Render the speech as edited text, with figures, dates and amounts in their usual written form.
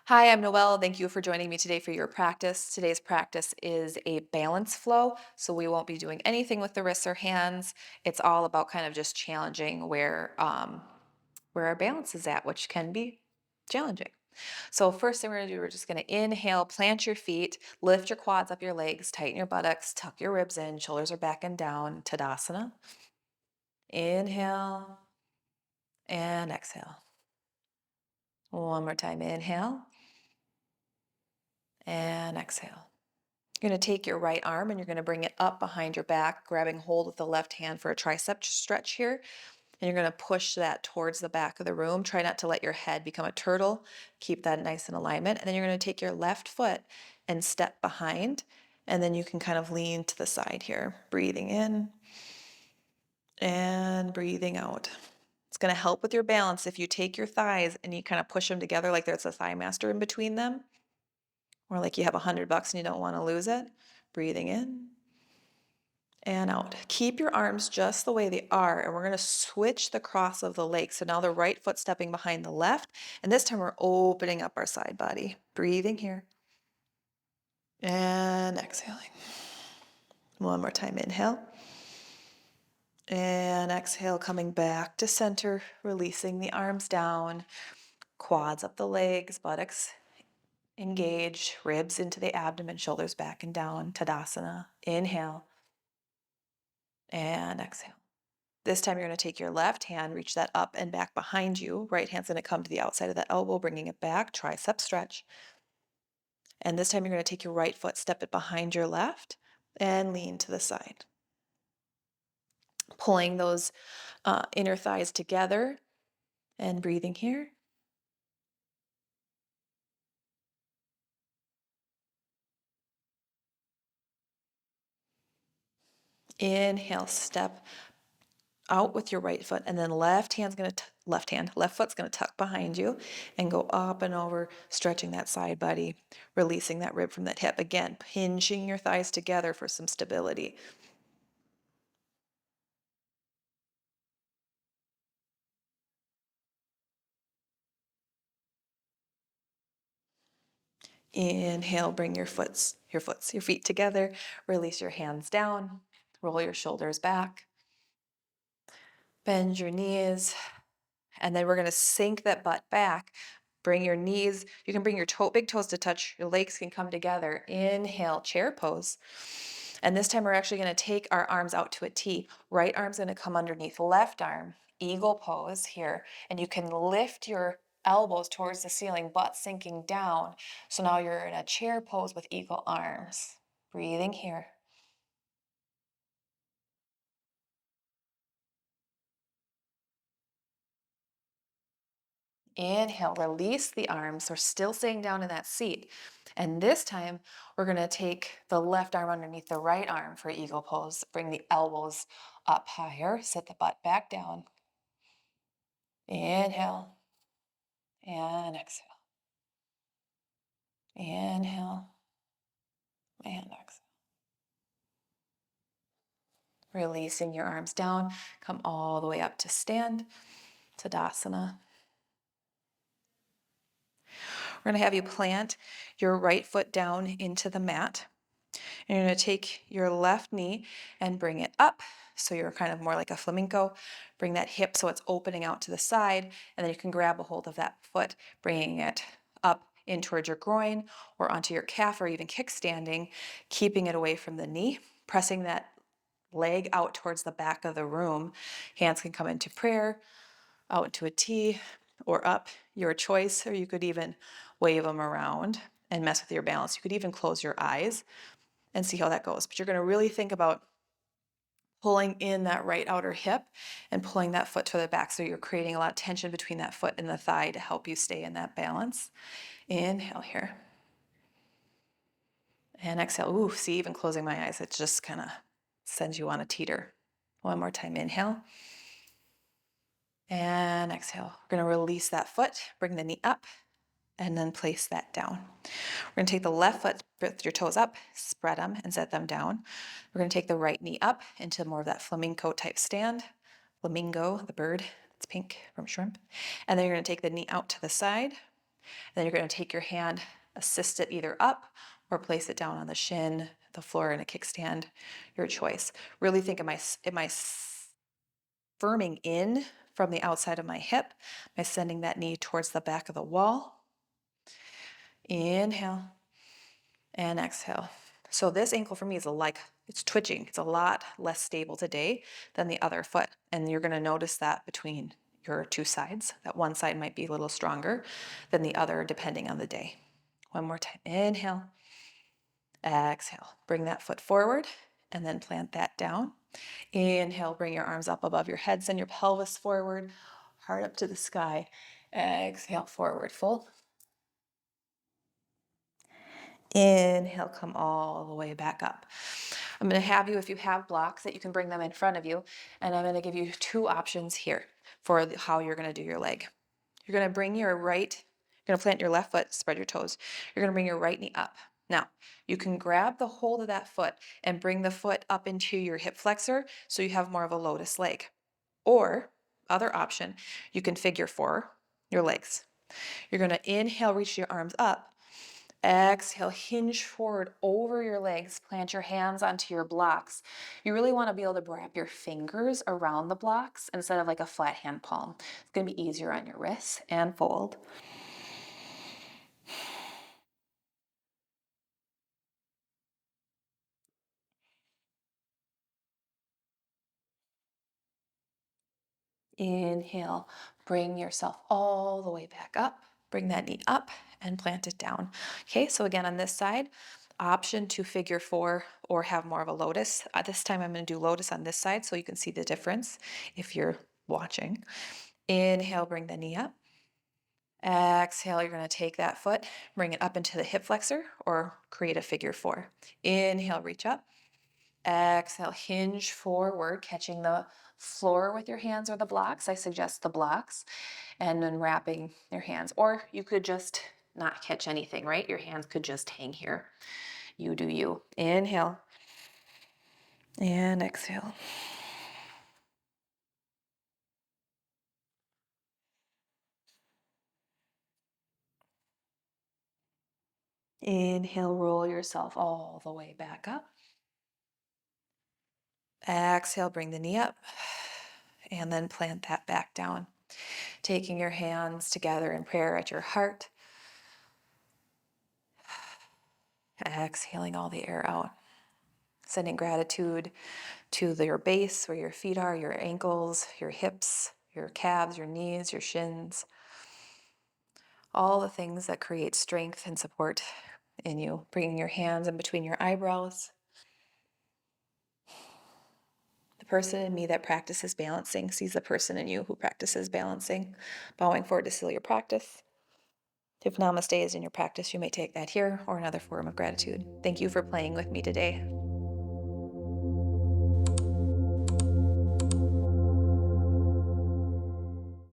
Hi, I'm Noelle. Thank you for joining me today for your practice. Today's practice is a balance flow, so we won't be doing anything with the wrists or hands. It's all about kind of just challenging where our balance is at, which can be challenging. So first thing we're gonna do, we're just gonna inhale, plant your feet, lift your quads up your legs, tighten your buttocks, tuck your ribs in, shoulders are back and down, Tadasana. Inhale and exhale. One more time, inhale and exhale. You're going to take your right arm and you're going to bring it up behind your back, grabbing hold with the left hand for a tricep stretch here. And you're going to push that towards the back of the room. Try not to let your head become a turtle. Keep that nice in alignment. And then you're going to take your left foot and step behind. And then you can kind of lean to the side here, breathing in and breathing out. It's going to help with your balance if you take your thighs and you kind of push them together like there's a thigh master in between them, or like you have $100 and you don't want to lose it. Breathing in and out. Keep your arms just the way they are, and we're going to switch the cross of the legs. So now the right foot stepping behind the left, and this time we're opening up our side body. Breathing here and exhaling. One more time, inhale and exhale, coming back to center, releasing the arms down, quads up the legs, buttocks engage, ribs into the abdomen, shoulders back and down, Tadasana. Inhale and exhale. This time you're going to take your left hand, reach that up and back behind you. Right hand's going to come to the outside of the elbow, bringing it back, tricep stretch. And this time you're going to take your right foot, step it behind your left, and lean to the side. Pulling those inner thighs together and breathing here. Inhale, step out with your right foot, and then left foot's going to tuck behind you and go up and over, stretching that side body, releasing that rib from that hip. Again, pinching your thighs together for some stability. Inhale, bring your feet together, release your hands down, roll your shoulders back, bend your knees, and then we're going to sink that butt back. Bring your knees, you can bring your big toes to touch, your legs can come together. Inhale, chair pose. And this time we're actually going to take our arms out to a T. Right arm's going to come underneath left arm, eagle pose here. And you can lift your elbows towards the ceiling, butt sinking down. So now you're in a chair pose with eagle arms. Breathing here. Inhale, release the arms. We're still staying down in that seat. And this time, we're going to take the left arm underneath the right arm for eagle pose. Bring the elbows up higher. Sit the butt back down. Inhale and exhale. Inhale and exhale. Releasing your arms down. Come all the way up to stand. Tadasana. We're going to have you plant your right foot down into the mat. And you're going to take your left knee and bring it up. So you're kind of more like a flamenco. Bring that hip so it's opening out to the side. And then you can grab a hold of that foot, bringing it up in towards your groin or onto your calf or even kickstanding, keeping it away from the knee, pressing that leg out towards the back of the room. Hands can come into prayer, out into a T, or up, your choice, or you could even wave them around and mess with your balance. You could even close your eyes and see how that goes. But you're going to really think about pulling in that right outer hip and pulling that foot to the back. So you're creating a lot of tension between that foot and the thigh to help you stay in that balance. Inhale here. And exhale. Ooh, see, even closing my eyes, it just kind of sends you on a teeter. One more time. Inhale. And exhale. We're going to release that foot, bring the knee up, and then place that down. We're going to take the left foot with your toes up, spread them, and set them down. We're going to take the right knee up into more of that flamenco type stand. Flamingo, the bird, it's pink from shrimp. And then you're going to take the knee out to the side, Then you're going to take your hand, assist it either up or place it down on the shin, the floor in a kickstand, your choice. Really think, am I firming in from the outside of my hip? Am I sending that knee towards the back of the wall? Inhale and exhale. So this ankle for me is like, it's twitching. It's a lot less stable today than the other foot. And you're going to notice that between your two sides, that one side might be a little stronger than the other depending on the day. One more time. Inhale, exhale. Bring that foot forward and then plant that down. Inhale, bring your arms up above your head, send your pelvis forward, heart up to the sky. Exhale, forward fold. Inhale, come all the way back up. I'm going to have you, if you have blocks, that you can bring them in front of you. And I'm going to give you two options here for how you're going to do your leg. You're going to bring your right, you're going to plant your left foot, spread your toes. You're going to bring your right knee up. Now, you can grab the hold of that foot and bring the foot up into your hip flexor so you have more of a lotus leg. Or, other option, you can figure four your legs. You're going to inhale, reach your arms up. Exhale, hinge forward over your legs, plant your hands onto your blocks. You really want to be able to wrap your fingers around the blocks instead of like a flat hand palm. It's going to be easier on your wrists, and fold. Inhale, bring yourself all the way back up. Bring that knee up and plant it down. Okay, so again on this side, option to figure four or have more of a lotus. This time I'm going to do lotus on this side so you can see the difference if you're watching. Inhale, bring the knee up. Exhale, you're going to take that foot, bring it up into the hip flexor or create a figure four. Inhale, reach up. Exhale, hinge forward, catching the floor with your hands or the blocks. I suggest the blocks, and then wrapping your hands. Or you could just not catch anything, right? Your hands could just hang here. You do you. Inhale and exhale. Inhale, roll yourself all the way back up. Exhale, bring the knee up and then plant that back down. Taking your hands together in prayer at your heart. Exhaling all the air out. Sending gratitude to your base, where your feet are, your ankles, your hips, your calves, your knees, your shins. All the things that create strength and support in you. Bringing your hands in between your eyebrows. The person in me that practices balancing sees the person in you who practices balancing. Bowing forward to seal your practice. If namaste is in your practice, you may take that here or another form of gratitude. Thank you for playing with me today.